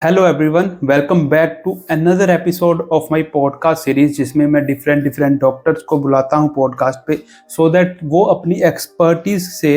Hello everyone, welcome back to another episode of my podcast series जिसमें मैं different different doctors को बुलाता हूं पॉडकास्ट पे सो दैट वो अपनी एक्सपर्टीज से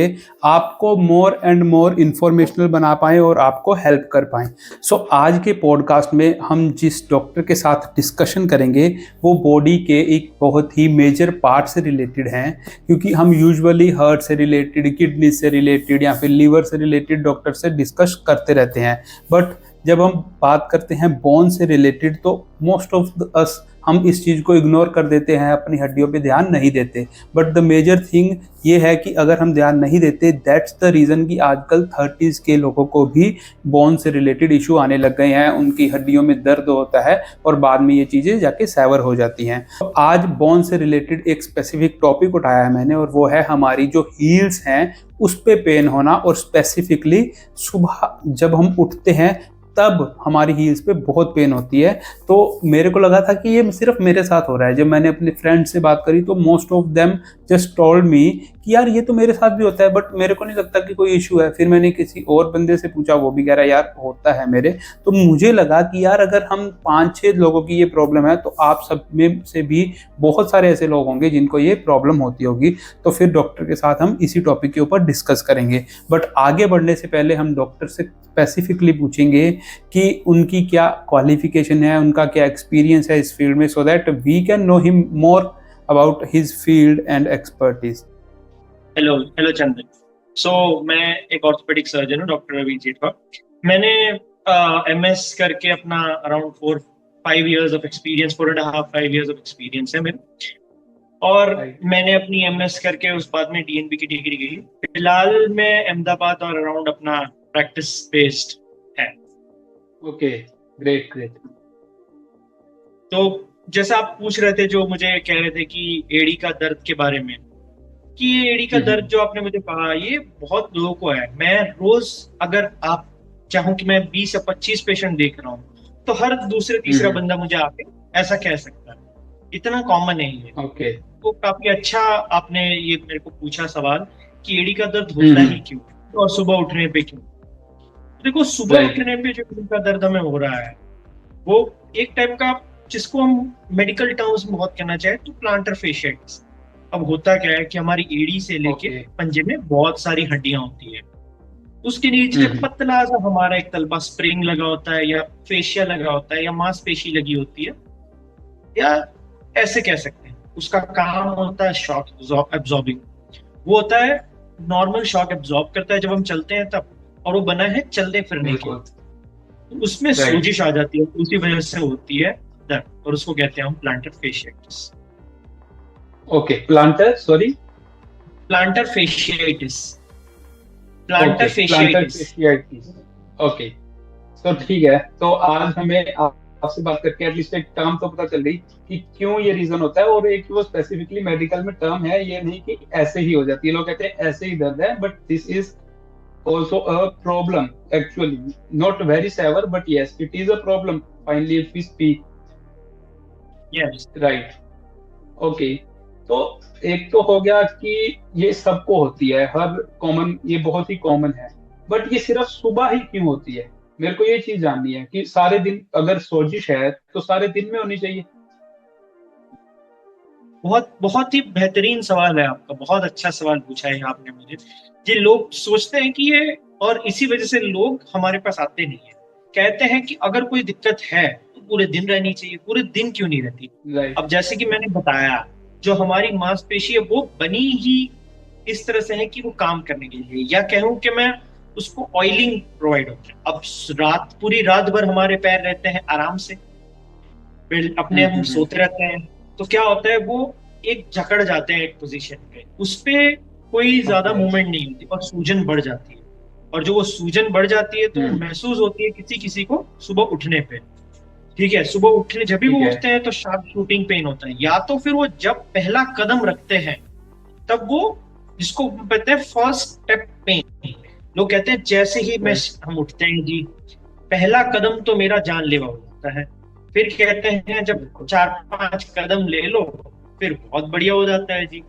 आपको मोर एंड मोर इन्फॉर्मेशनल बना पाएं और आपको हेल्प कर पाएं। सो आज के पॉडकास्ट में हम जिस डॉक्टर के साथ डिस्कशन करेंगे वो बॉडी के एक बहुत ही मेजर पार्ट से रिलेटेड हैं, क्योंकि हम यूजुअली हार्ट से रिलेटेड, किडनी से रिलेटेड या फिर लीवर से रिलेटेड डॉक्टर से डिस्कस करते रहते हैं। बट जब हम बात करते हैं बोन से रिलेटेड तो मोस्ट ऑफ अस हम इस चीज़ को इग्नोर कर देते हैं, अपनी हड्डियों पे ध्यान नहीं देते। बट द मेजर थिंग ये है कि अगर हम ध्यान नहीं देते, दैट्स द रीज़न कि आजकल 30s के लोगों को भी बोन से रिलेटेड इशू आने लग गए हैं। उनकी हड्डियों में दर्द होता है और बाद में ये चीज़ें जाके सैवर हो जाती हैं। तो आज बोन से रिलेटेड एक स्पेसिफिक टॉपिक उठाया है मैंने, और वो है हमारी जो हील्स हैं उस पे पेन होना, और स्पेसिफिकली सुबह जब हम उठते हैं तब हमारी हील्स पे बहुत पेन होती है। तो मेरे को लगा था कि ये सिर्फ मेरे साथ हो रहा है। जब मैंने अपने फ्रेंड से बात करी तो most of them just told me कि यार ये तो मेरे साथ भी होता है, बट मेरे को नहीं लगता कि कोई इशू है। फिर मैंने किसी और बंदे से पूछा, वो भी कह रहा है यार होता है मेरे। तो मुझे लगा कि यार अगर हम 5-6 लोगों की ये प्रॉब्लम है तो आप सब में से भी बहुत सारे ऐसे लोग होंगे जिनको ये प्रॉब्लम होती होगी। तो फिर डॉक्टर के साथ हम इसी टॉपिक के ऊपर डिस्कस करेंगे। बट आगे बढ़ने से पहले हम डॉक्टर से स्पेसिफिकली पूछेंगे कि उनकी क्या क्वालिफिकेशन है, उनका क्या एक्सपीरियंस है इस फील्ड में, so that we can know him more about his field and expertise. Hello hello Chandan. मैं एक ऑर्थोपेडिक सर्जन हूँ, डॉक्टर रवि जेठवा। मैंने एमएस करके अपना around 4-5 years of experience, 4.5-5 years of experience है मेरे। और मैंने अपनी एमएस करके उस बाद में डीएनबी की डिग्री की। फिलहाल मैं अहमदाबाद और अराउंड अपना प्रैक्टिस बेस्ड है। Okay, great great. तो जैसा आप पूछ रहे थे, जो मुझे कह रहे थे कि एड़ी का दर्द के बारे में, कि ये एड़ी का दर्द जो आपने मुझे कहा, ये बहुत लोगों को है। मैं रोज, अगर आप चाहूं कि मैं 20 या 25 पेशेंट देख रहा हूँ, तो हर दूसरे तीसरा बंदा मुझे आके ऐसा कह सकता है। इतना कॉमन है ये। ओके, तो काफी अच्छा आपने ये मेरे को पूछा सवाल कि एड़ी का दर्द होता ही क्यों और सुबह उठने पे क्यों। देखो, सुबह उठने पे जो एड़ी का दर्द हमें हो रहा है वो एक टाइप का, जिसको हम मेडिकल टर्म्स में बहुत कहना चाहे तो प्लांटर फेशियाइटिस। अब होता क्या है कि हमारी एड़ी से लेके पंजे में बहुत सारी हड्डियां होती है। उसके नीचे पतला सा हमारा एक तलबा स्प्रिंग लगा होता है, या फेशिया लगा होता है, या मांसपेशी लगी होती है, या ऐसे कह सकते हैं। उसका काम होता है शॉक एब्जॉर्बिंग। वो होता है, नॉर्मल शॉक एब्जॉर्ब करता है जब हम चलते हैं तब, और वो बना है चलने फिरने के। तो उसमें सोजिश आ जाती है, उसी वजह से होती है दर्द, और उसको कहते हैं हम planter fasciitis. Okay, planter fasciitis. Okay, तो ठीक है। तो आज हमें आपसे बात करके एटलीस्ट एक टर्म तो पता चल गई कि क्यों ये रीजन होता है, और एक वो स्पेसिफिकली मेडिकल में टर्म है। ये नहीं कि ऐसे ही हो जाती है, लोग कहते हैं ऐसे ही दर्द है, but this is also a problem, actually not very severe, but yes, it is a problem finally if we speak. Yes, right. Okay, तो एक तो हो गया कि ये सबको होती है, हर कॉमन, ये बहुत ही कॉमन है। बट ये सिर्फ सुबह ही क्यों होती है? मेरे को ये चीज जाननी है कि सारे दिन अगर सोजिश है तो सारे दिन में होनी चाहिए। बहुत बहुत ही बेहतरीन सवाल है आपका। बहुत अच्छा सवाल पूछा है आपने मुझे। ये लोग सोचते हैं कि ये, और इसी वजह से लोग हमारे पास आते नहीं है। कहते हैं कि अगर कोई दिक्कत है तो पूरे दिन रहनी चाहिए। पूरे दिन क्यों नहीं रहती? अब जैसे कि मैंने बताया, जो हमारी मांसपेशी है वो बनी ही इस तरह से है कि वो काम करने के लिए, या कहूं कि मैं उसको ऑयलिंग प्रोवाइड होता है। अब पूरी रात भर हमारे पैर रहते हैं आराम से, अपने हम सोते रहते हैं, तो क्या होता है, वो एक जकड़ जाते हैं एक पोजीशन पे, उस पे कोई ज्यादा मूवमेंट नहीं होती और सूजन बढ़ जाती है। और जो वो सूजन बढ़ जाती है तो महसूस होती है किसी किसी को सुबह उठने पे। ठीक है, सुबह उठने जब भी वो उठते हैं तो शार्प शूटिंग पेन होता है, या तो फिर वो जब पहला कदम रखते हैं तब वो, जिसको कहते हैं फर्स्ट स्टेप पेन। लोग कहते हैं जैसे ही हम उठते हैं जी, पहला कदम तो मेरा जानलेवा हो जाता है। फिर कहते हैं जब 4-5 कदम ले लो फिर बहुत बढ़िया हो जाता है जी।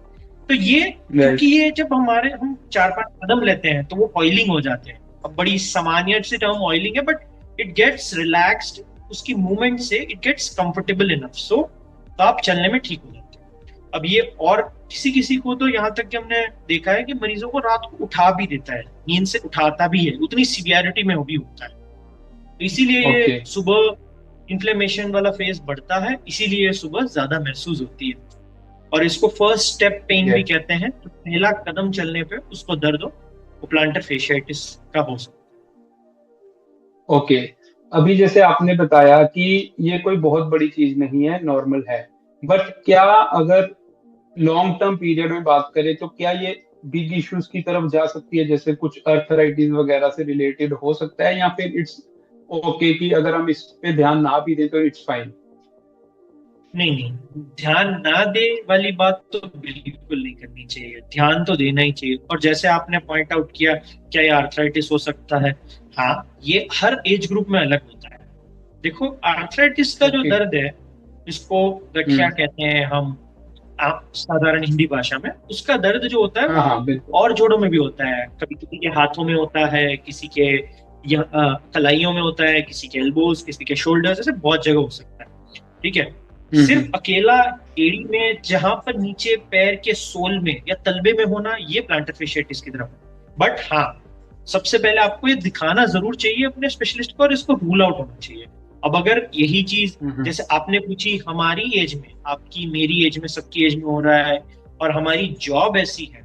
तो ये क्योंकि ये जब हम 4-5 कदम लेते हैं तो वो ऑयलिंग हो जाते हैं। अब बड़ी सामान्य सी टर्म ऑयलिंग है, बट इट गेट्स रिलैक्स्ड, उसकी मूवमेंट से इट गेट्स कंफर्टेबल इनफ, सो तो आप चलने में ठीक हो जाते हैं। अब ये और किसी किसी को तो यहाँ तक कि हमने देखा है कि मरीजों को रात को उठा भी देता है, नींद से उठाता भी है, उतनी सीवियरिटी में वो भी होता है। तो इसीलिए ये ओके। सुबह इन्फ्लेमेशन वाला फेज बढ़ता है, इसीलिए सुबह ज्यादा महसूस होती है। और इसको फर्स्ट स्टेप पेन भी कहते हैं। तो पहला कदम चलने पे उसको दर्द हो, वो प्लांटर फेशियाइटिस का हो सकता ओके, अभी जैसे आपने बताया कि ये कोई बहुत बड़ी चीज नहीं है, नॉर्मल है, बट क्या अगर लॉन्ग टर्म पीरियड में बात करें तो क्या ये बिग इश्यूज की तरफ जा सकती है, जैसे कुछ अर्थराइटिस वगैरह से रिलेटेड हो सकता है, या फिर इट्स ओके कि अगर हम इस पे ध्यान ना भी दें तो इट्स फाइन? है। नहीं नहीं, ध्यान ना दे वाली बात तो बिल्कुल नहीं करनी चाहिए, ध्यान तो देना ही चाहिए। और जैसे आपने पॉइंट आउट किया, क्या ये आर्थराइटिस हो सकता है? हाँ, ये हर एज ग्रुप में अलग होता है। देखो, आर्थराइटिस का जो ओके। दर्द है, इसको गठिया हम्म। कहते हैं हम आप साधारण हिंदी भाषा में, उसका दर्द जो होता है हाँ वो हाँ बिल्कुल। और जोड़ों में भी होता है। कभी किसी के हाथों में होता है, किसी के कलाइयों में होता है, किसी के एल्बोज, किसी के शोल्डर्स, ऐसे बहुत जगह हो सकता है। ठीक है। सिर्फ हम्म। अकेला एड़ी में, जहां पर नीचे पैर के सोल में या तलबे में होना, ये प्लांटर फेशियाइटिस की तरफ है। बट हाँ, सबसे पहले आपको ये दिखाना जरूर चाहिए अपने स्पेशलिस्ट को, और इसको रूल आउट होना चाहिए। अब अगर यही चीज, हम्म। जैसे आपने पूछी, हमारी एज में, आपकी मेरी एज में, सबकी एज में हो रहा है, और हमारी जॉब ऐसी है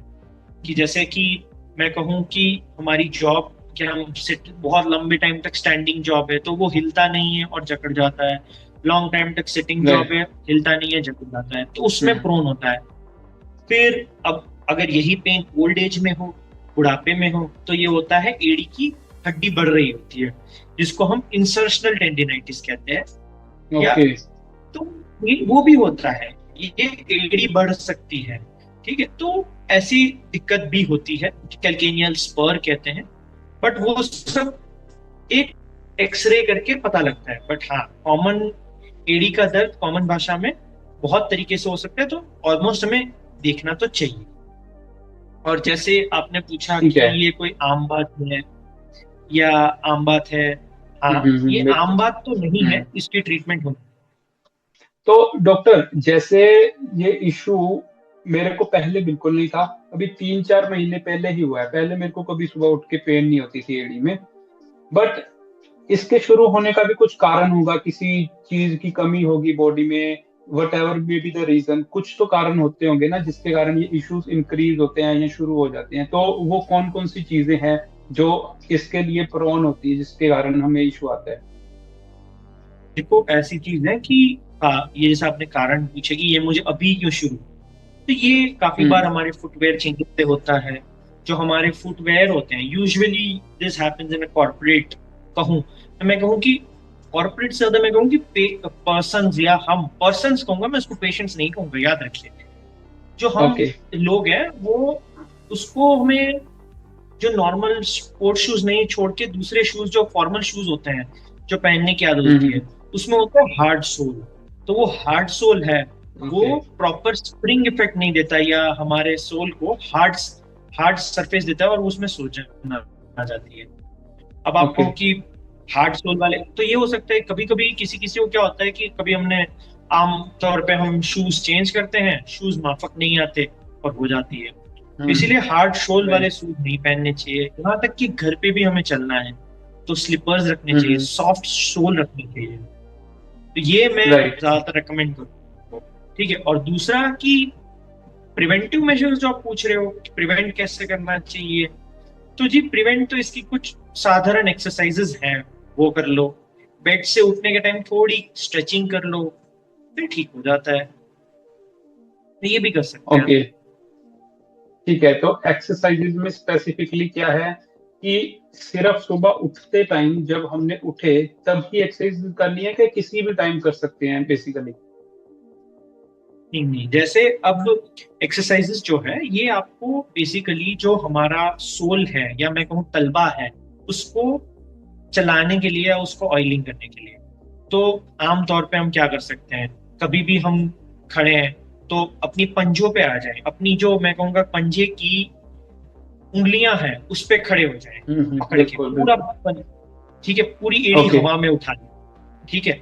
कि जैसे कि मैं कहूँ कि हमारी जॉब, क्या हम सिट बहुत लंबे टाइम तक स्टैंडिंग जॉब है तो वो हिलता नहीं है और जकड़ जाता है। लॉन्ग टाइम तक सिटिंग जॉब राइट। है, हिलता नहीं है, जकड़ जाता है, तो उसमें हम्म। प्रोन होता है। फिर अब अगर यही पेन ओल्ड एज में हो, बुढ़ापे में हो, तो ये होता है एड़ी की हड्डी बढ़ रही होती है, जिसको हम इंसर्शनल टेंडिनाइटिस कहते हैं। या ओके। तो ये वो भी होता है, ये एड़ी बढ़ सकती है। ठीक है, तो ऐसी दिक्कत भी होती है, कैल्केनियल स्पर कहते हैं। बट वो सब एक एक्सरे करके पता लगता है। बट हाँ, कॉमन एड़ी का दर्द कॉमन भाषा में बहुत तरीके से हो सकता है, तो ऑलमोस्ट हमें देखना तो चाहिए। और जैसे आपने पूछा ठीक कि है। ये कोई आम बात है या आम बात है, हाँ, ये आम बिल्कुल। बात तो नहीं है, हम्म। इसकी ट्रीटमेंट होनी। तो डॉक्टर, जैसे ये इशू मेरे को पहले बिल्कुल नहीं था, अभी 3-4 महीने पहले ही हुआ है। पहले मेरे को कभी सुबह उठ के पेन नहीं होती थी एड़ी में, बट इसके शुरू होने का भी कुछ कारण होगा, किसी चीज की कमी होगी बॉडी में, whatever may be the reason, कुछ तो कारण होते होंगे ना जिसके कारण ये इश्यूज इंक्रीज होते हैं या शुरू हो जाते हैं। तो वो कौन कौन सी चीजें हैं जो इसके लिए प्रोन होती है, जिसके कारण हमें इशू आता है? देखो, ऐसी चीज है कि हाँ, ये जैसे आपने कारण पूछे कि ये मुझे अभी क्यों शुरू, तो ये काफी बार हम्म। हमारे फुटवेयर चेंजेस से होता है। जो हमारे फुटवेयर होते हैं, usually this happens in a corporate, कहूँ तो मैं कहूँ कि कॉर्पोरेट से ज्यादा मैं कहूँ कि पर्सन, या हम पर्सन्स कहूंगा मैं, उसको पेशेंट्स नहीं कहूंगा, याद रखिए। जो हम ओके। लोग हैं वो, उसको हमें जो नॉर्मल स्पोर्ट शूज नहीं छोड़ के दूसरे शूज, जो फॉर्मल शूज होते हैं, जो पहनने की आदत होती है, हम्म। उसमें होता है हार्ड सोल। तो वो हार्ड सोल है, ओके। वो प्रॉपर स्प्रिंग इफेक्ट नहीं देता, या हमारे सोल को हार्ड हार्ड सरफेस देता है, और उसमें सूजन आ जाती है। अब आप ओके। कहो कि हार्ड सोल वाले, तो ये हो सकता है कभी कभी किसी किसी को क्या होता है कि कभी हमने आम तौर पे हम शूज चेंज करते हैं, शूज माफक नहीं आते और हो जाती है। तो इसीलिए हार्ड सोल वाले राइट। शूज नहीं पहनने चाहिए। यहाँ तक कि घर पे भी हमें चलना है तो स्लीपर्स रखने चाहिए, हम्म। सॉफ्ट सोल रखने चाहिए। तो ये मैं राइट। ज्यादातर रेकमेंड करूँ। ठीक है। और दूसरा कि प्रिवेंटिव मेजर्स जो आप पूछ रहे हो, प्रिवेंट कैसे करना चाहिए, तो जी प्रिवेंट तो इसकी कुछ साधारण एक्सरसाइजेस हैं, वो कर लो। बेड से उठने के टाइम थोड़ी स्ट्रेचिंग कर लो, फिर ठीक हो जाता है। तो ये भी कर सकते हैं आप। ओके। ठीक है, तो एक्सरसाइजेज में स्पेसिफिकली क्या है कि सिर्फ सुबह उठते टाइम जब हमने उठे तब ही एक्सरसाइज करनी है, कि किसी भी टाइम कर सकते हैं बेसिकली? नहीं नहीं, जैसे अब एक्सरसाइजेस जो है, ये आपको बेसिकली जो हमारा सोल है, या मैं कहूँ तलबा है, उसको चलाने के लिए या उसको ऑयलिंग करने के लिए। तो आम तौर पे हम क्या कर सकते हैं, कभी भी हम खड़े हैं तो अपनी पंजों पे आ जाए, अपनी जो मैं कहूँगा पंजे की उंगलियां हैं उस पे खड़े हो जाए, पकड़ के बिल्कुल पूरा बिल्कुल। ठीक है, पूरी एड़ी ओके। हवा में उठा लें, ठीक है,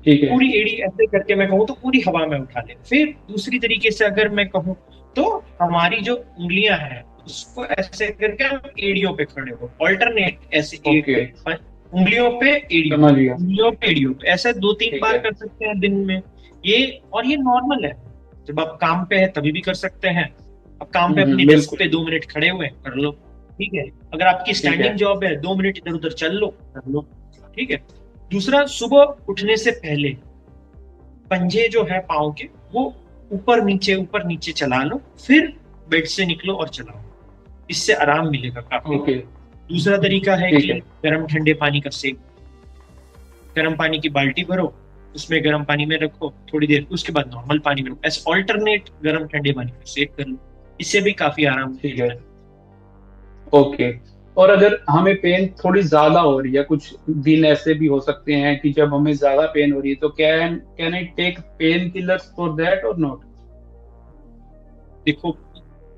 ठीक है। पूरी एड़ी ऐसे करके मैं कहूँ तो पूरी हवा में उठा लें। फिर दूसरी तरीके से अगर मैं कहूँ तो हमारी जो उंगलियां हैं उसको ऐसे करके हम एड़ियों पे खड़े हो, ऑल्टरनेट ऐसे ओके, उंगलियों पे एड़ियों, समझ गया। उंगलियों पे एड़ियों पे, ऐसे 2-3 ठीक बार है। कर सकते हैं दिन में ये। और ये नॉर्मल है, जब आप काम पे है तभी भी कर सकते हैं। अब काम पे अपनी डेस्क बिल्कुल। पे 2 मिनट खड़े हुए कर लो, ठीक है। अगर आपकी ठीक है। स्टैंडिंग जॉब है 2 मिनट इधर उधर चल लो, कर लो, ठीक है। दूसरा, सुबह उठने से पहले पंजे जो है पाँव के वो ऊपर नीचे चला लो, फिर बेड से निकलो और चलाओ, इससे आराम मिलेगा काफी। ओके। दूसरा तरीका है ठीक कि है। गर्म ठंडे पानी का सेक, गर्म पानी की बाल्टी भरो, उसमें गर्म पानी में रखो थोड़ी देर, उसके बाद नॉर्मल पानी में रखो, ऐसे ऑल्टरनेट गर्म ठंडे पानी का सेक कर लो, इससे भी काफी आराम ठीक मिलता है। है। ओके। और अगर हमें पेन थोड़ी ज्यादा हो रही है, कुछ दिन ऐसे भी हो सकते हैं कि जब हमें ज्यादा पेन हो रही है, तो can can I take painkillers for that और नॉट? देखो,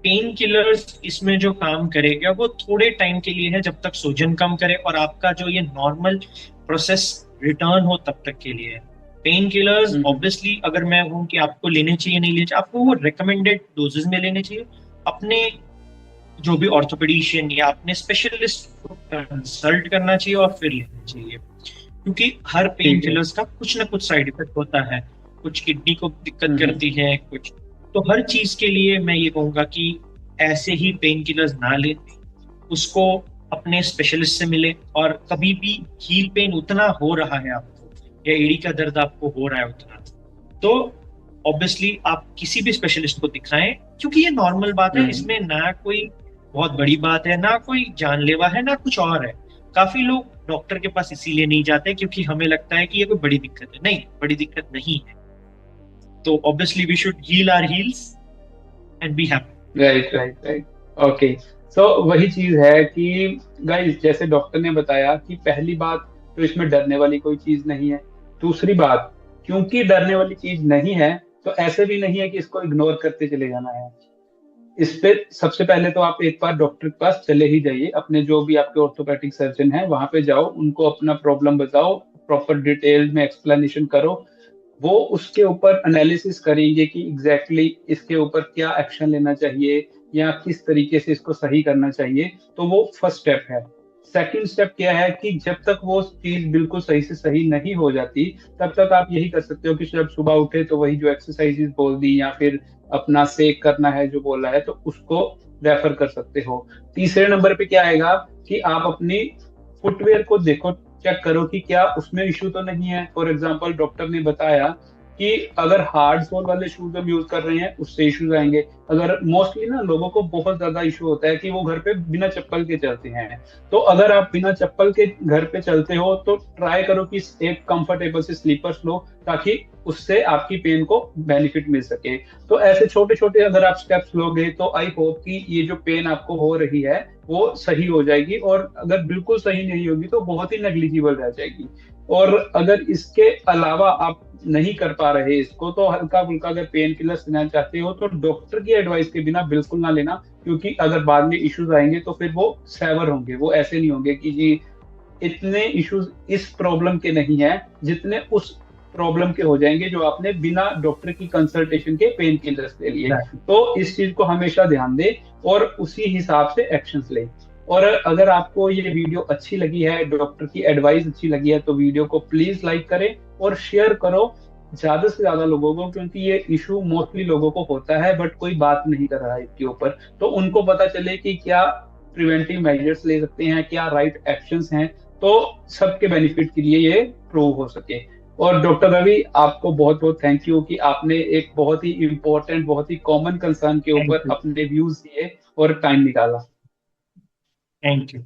पेन किलर्स इसमें जो काम करेगा वो थोड़े टाइम के लिए है, जब तक सूजन कम करे और आपका जो ये नॉर्मल प्रोसेस रिटर्न हो तब तक के लिए है। पेन किलर्स ऑब्वियसली अगर मैं हूं कि आपको लेने चाहिए नहीं लेने चाहिए, आपको वो रिकमेंडेड डोजेज में लेने चाहिए, अपने जो भी ऑर्थोपेडिशियन या अपने स्पेशलिस्ट को कंसल्ट करना चाहिए और फिर लेना चाहिए। क्योंकि हर पेन ठीक है। किलर्स का कुछ ना कुछ साइड इफेक्ट होता है, कुछ किडनी को दिक्कत हम्म। करती है, कुछ तो हर चीज के लिए मैं ये कहूंगा कि ऐसे ही पेन किलर्स ना लें, उसको अपने स्पेशलिस्ट से मिले। और कभी भी हील पेन उतना हो रहा है आपको या एड़ी का दर्द आपको हो रहा है उतना, तो ऑब्वियसली आप किसी भी स्पेशलिस्ट को दिखाएं, क्योंकि ये नॉर्मल बात है, हम्म। इसमें ना कोई बहुत बड़ी बात है, ना कोई जानलेवा है, ना कुछ और है। काफी लोग डॉक्टर के पास इसीलिए नहीं जाते क्योंकि हमें लगता है कि ये कोई बड़ी दिक्कत है, नहीं बड़ी दिक्कत नहीं है। तो obviously we should heal our heels and be happy. Right, right, right. Okay. So वही चीज है कि गाइस, जैसे डॉक्टर ने बताया कि पहली बात तो इसमें डरने वाली कोई चीज नहीं है। दूसरी बात, क्योंकि डरने वाली चीज नहीं है, तो ऐसे भी नहीं है कि इसको इग्नोर करते चले जाना है। इस पे सबसे पहले तो आप एक बार डॉक्टर के पास चले ही जाइए, अपने जो भी आपके ऑर्थोपेडिक सर्जन हैं वहां पे जाओ, उनको अपना प्रॉब्लम बताओ, प्रॉपर डिटेल में एक्सप्लेनेशन करो। वो उसके ऊपर एनालिसिस करेंगे कि एग्जैक्टली इसके ऊपर क्या एक्शन लेना चाहिए या किस तरीके से इसको सही करना चाहिए। तो वो फर्स्ट स्टेप है। सेकंड स्टेप क्या है कि जब तक वो चीज बिल्कुल सही से सही नहीं हो जाती, तब तक आप यही कर सकते हो कि जब सुबह उठे तो वही जो एक्सरसाइजेज बोल दी या फिर अपना सेक करना है जो बोला है, तो उसको रेफर कर सकते हो। तीसरे नंबर पे क्या आएगा कि आप अपनी फुटवेयर को देखो, चेक करो कि क्या उसमें इशू तो नहीं है। फॉर एग्जांपल डॉक्टर ने बताया कि अगर हार्ड सोल वाले शूज हम यूज कर रहे हैं उससे इश्यूज आएंगे। अगर मोस्टली ना लोगों को बहुत ज्यादा इशू होता है कि वो घर पे बिना चप्पल के चलते हैं, तो अगर आप बिना चप्पल के घर पे चलते हो तो ट्राई करो कि एक कंफर्टेबल से स्लीपर्स लो, ताकि उससे आपकी पेन को बेनिफिट मिल सके। तो ऐसे छोटे छोटे अगर आप स्टेप्स लोगे तो आई होप कि ये जो पेन आपको हो रही है वो सही हो जाएगी, और अगर बिल्कुल सही नहीं होगी तो बहुत ही नेग्लिजिबल रह जाएगी। और अगर इसके अलावा आप नहीं कर पा रहे इसको, तो हल्का फुल्का अगर पेन किलर लेना चाहते हो तो डॉक्टर की एडवाइस के बिना बिल्कुल ना लेना, क्योंकि अगर बाद में इश्यूज आएंगे तो फिर वो सेवर होंगे, वो ऐसे नहीं होंगे कि जी इतने इश्यूज इस प्रॉब्लम के नहीं है जितने उस प्रॉब्लम के हो जाएंगे जो आपने बिना डॉक्टर की कंसल्टेशन के पेन किलर्स ले लिए। तो इस चीज को हमेशा ध्यान दें और उसी हिसाब से एक्शंस लें। और अगर आपको ये वीडियो अच्छी लगी है, डॉक्टर की एडवाइस अच्छी लगी है, तो वीडियो को प्लीज लाइक करें और शेयर करो ज्यादा से ज्यादा लोगों को, क्योंकि ये इशू मोस्टली लोगों को होता है बट कोई बात नहीं कर रहा है इसके ऊपर। तो उनको पता चले कि क्या प्रिवेंटिव मेजर्स ले सकते हैं, क्या राइट एक्शंस हैं, तो सबके बेनिफिट के लिए ये प्रूव हो सके। और डॉक्टर रवि, आपको बहुत बहुत थैंक यू कि आपने एक बहुत ही इंपॉर्टेंट, बहुत ही कॉमन कंसर्न के थैंक ऊपर यू। अपने व्यूज दिए और टाइम निकाला। Thank you.